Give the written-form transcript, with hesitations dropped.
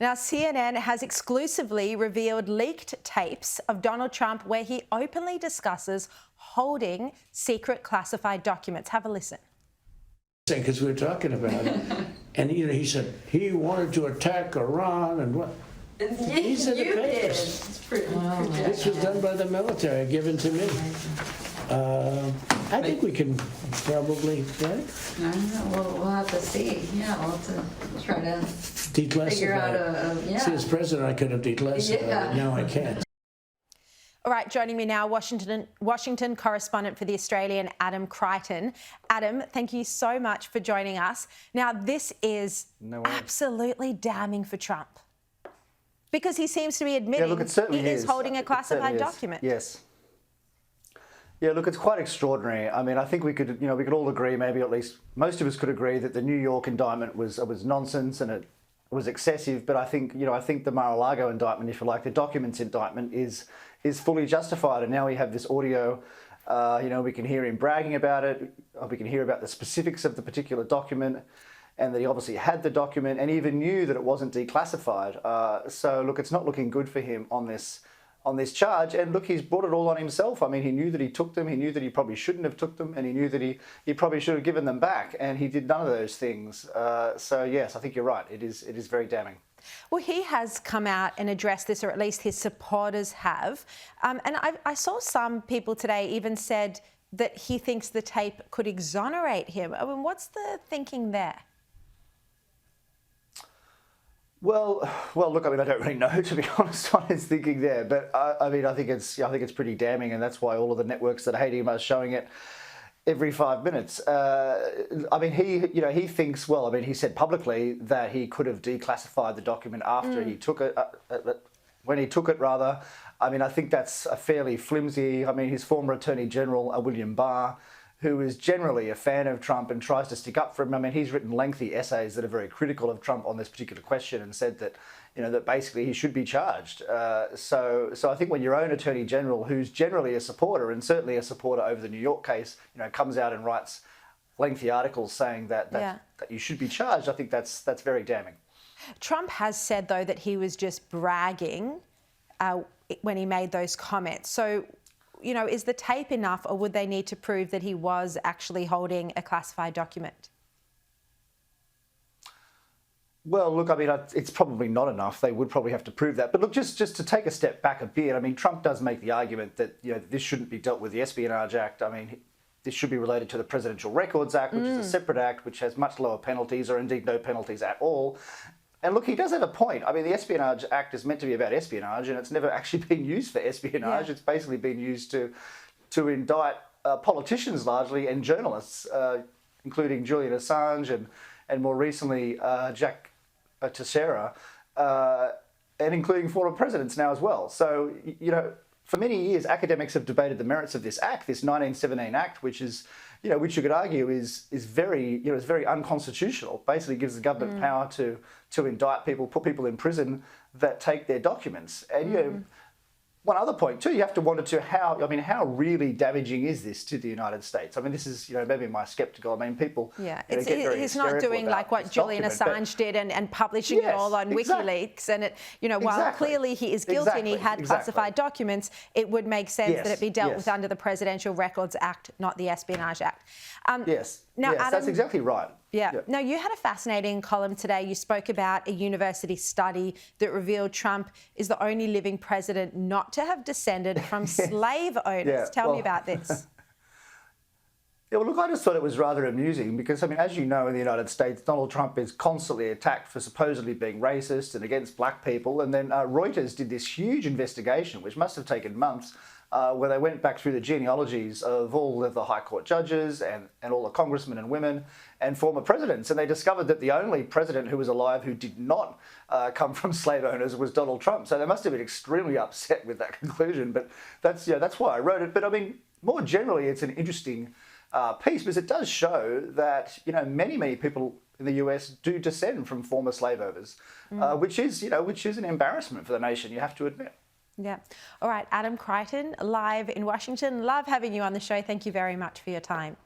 Now, CNN has exclusively revealed leaked tapes of Donald Trump where he openly discusses holding secret classified documents. Have a listen. Because we were talking about it, and he said he wanted to attack Iran and what. These are the papers. This was done by the military, given to me. I think we can probably, right? I don't know. We'll have to see. Yeah, we'll have to try to figure out declassify it. See, as president, I could have declassified it. Now I can't. All right, joining me now, Washington correspondent for The Australian, Adam Creighton. Adam, thank you so much for joining us. Now, this is absolutely damning for Trump, because he seems to be admitting he is holding a classified document. Yes. Yeah, look, it's quite extraordinary. I mean, I think we could all agree, maybe at least most of us could agree, that the New York indictment was nonsense and it was excessive. But I think the Mar-a-Lago indictment, if you like, the documents indictment is fully justified. And now we have this audio. We can hear him bragging about it. We can hear about the specifics of the particular document, and that he obviously had the document and even knew that it wasn't declassified. So look, it's not looking good for him on this charge. And look, he's brought it all on himself. I mean, he knew that he took them. He knew that he probably shouldn't have took them, and he knew that he probably should have given them back. And he did none of those things. So yes, I think you're right. It is very damning. Well, he has come out and addressed this, or at least his supporters have. And I saw some people today even said that he thinks the tape could exonerate him. I mean, what's the thinking there? Well, look, I mean, I don't really know, to be honest, on his thinking there, but I think it's pretty damning, and that's why all of the networks that hate him are showing it every 5 minutes. I mean, he thinks, well, I mean, he said publicly that he could have declassified the document after he took it, when he took it, rather. I mean, I think that's a fairly flimsy. I mean, his former Attorney General, William Barr, who is generally a fan of Trump and tries to stick up for him. I mean, he's written lengthy essays that are very critical of Trump on this particular question, and said that, that basically he should be charged. So I think when your own Attorney General, who's generally a supporter, and certainly a supporter over the New York case, comes out and writes lengthy articles saying that you should be charged, I think that's very damning. Trump has said, though, that he was just bragging when he made those comments. So, is the tape enough, or would they need to prove that he was actually holding a classified document? Well, look, I mean, it's probably not enough. They would probably have to prove that. But look, just to take a step back a bit, I mean, Trump does make the argument that, this shouldn't be dealt with the Espionage Act. I mean, this should be related to the Presidential Records Act, which is a separate act, which has much lower penalties, or indeed no penalties at all. And look, he does have a point. I mean, the Espionage Act is meant to be about espionage, and it's never actually been used for espionage. Yeah. It's basically been used to indict politicians largely, and journalists, including Julian Assange and more recently Jack Teixeira, and including former presidents now as well. So, for many years, academics have debated the merits of this act, this 1917 Act, which is, which you could argue is very, is very unconstitutional. Basically, gives the government power to indict people, put people in prison that take their documents. And one other point too, you have to wonder how really damaging is this to the United States? I mean, this is, maybe my skeptical. I mean, people. Yeah, he's not doing like what Julian Assange did and publishing it all on WikiLeaks. And while clearly he is guilty and he had classified documents, it would make sense that it be dealt with under the Presidential Records Act, not the Espionage Act. Now, Adam, that's exactly right. Yeah. Now, you had a fascinating column today. You spoke about a university study that revealed Trump is the only living president not to have descended from slave owners. Tell me about this. Yeah, well, look, I just thought it was rather amusing because, I mean, as you know, in the United States, Donald Trump is constantly attacked for supposedly being racist and against black people. And then Reuters did this huge investigation, which must have taken months, where they went back through the genealogies of all of the High Court judges and all the congressmen and women and former presidents. And they discovered that the only president who was alive who did not come from slave owners was Donald Trump. So they must have been extremely upset with that conclusion. But that's why I wrote it. But I mean, more generally, it's an interesting piece because it does show that, many people in the US do descend from former slave owners, which is an embarrassment for the nation, you have to admit. Yeah. All right, Adam Creighton, live in Washington. Love having you on the show. Thank you very much for your time.